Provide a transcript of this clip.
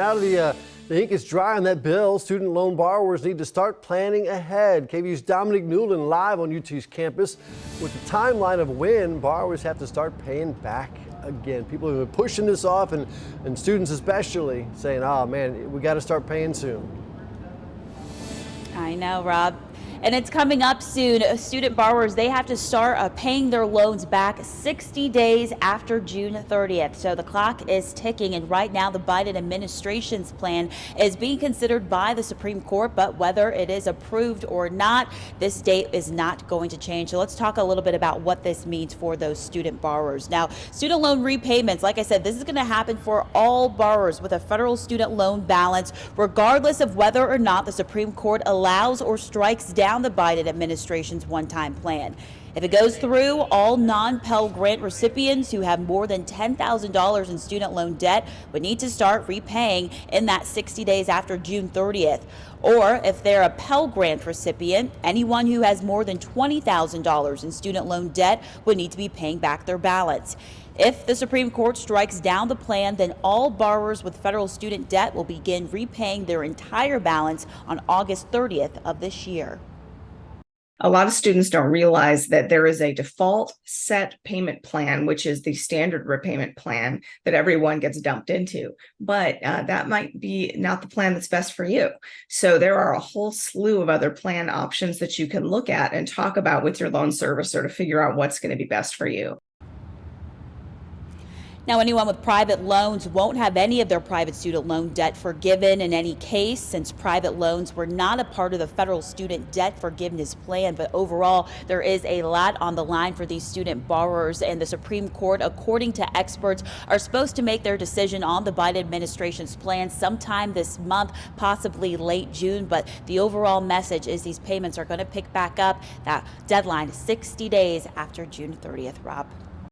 Now the ink is dry on that bill. Student loan borrowers need to start planning ahead. KVUE's Dominic Newland live on UT's campus with the timeline of when borrowers have to start paying back again. People have been pushing this off, and students especially saying, oh man, we got to start paying soon. I know, Rob. And it's coming up soon. Student borrowers, they have to start paying their loans back 60 days after June 30th. So the clock is ticking, and right now the Biden administration's plan is being considered by the Supreme Court, but whether it is approved or not, this date is not going to change. So let's talk a little bit about what this means for those student borrowers. Now, student loan repayments, like I said, this is going to happen for all borrowers with a federal student loan balance, regardless of whether or not the Supreme Court allows or strikes down the Biden administration's one-time plan. If it goes through, all non-Pell Grant recipients who have more than $10,000 in student loan debt would need to start repaying in that 60 days after June 30th. Or if they're a Pell Grant recipient, anyone who has more than $20,000 in student loan debt would need to be paying back their balance. If the Supreme Court strikes down the plan, then all borrowers with federal student debt will begin repaying their entire balance on August 30th of this year. A lot of students don't realize that there is a default set payment plan, which is the standard repayment plan that everyone gets dumped into. But that might be not the plan that's best for you. So there are a whole slew of other plan options that you can look at and talk about with your loan servicer to figure out what's going to be best for you. Now, anyone with private loans won't have any of their private student loan debt forgiven in any case, since private loans were not a part of the federal student debt forgiveness plan. But overall, there is a lot on the line for these student borrowers, and the Supreme Court, according to experts, are supposed to make their decision on the Biden administration's plan sometime this month, possibly late June. But the overall message is these payments are going to pick back up. That deadline is 60 days after June 30th, Rob.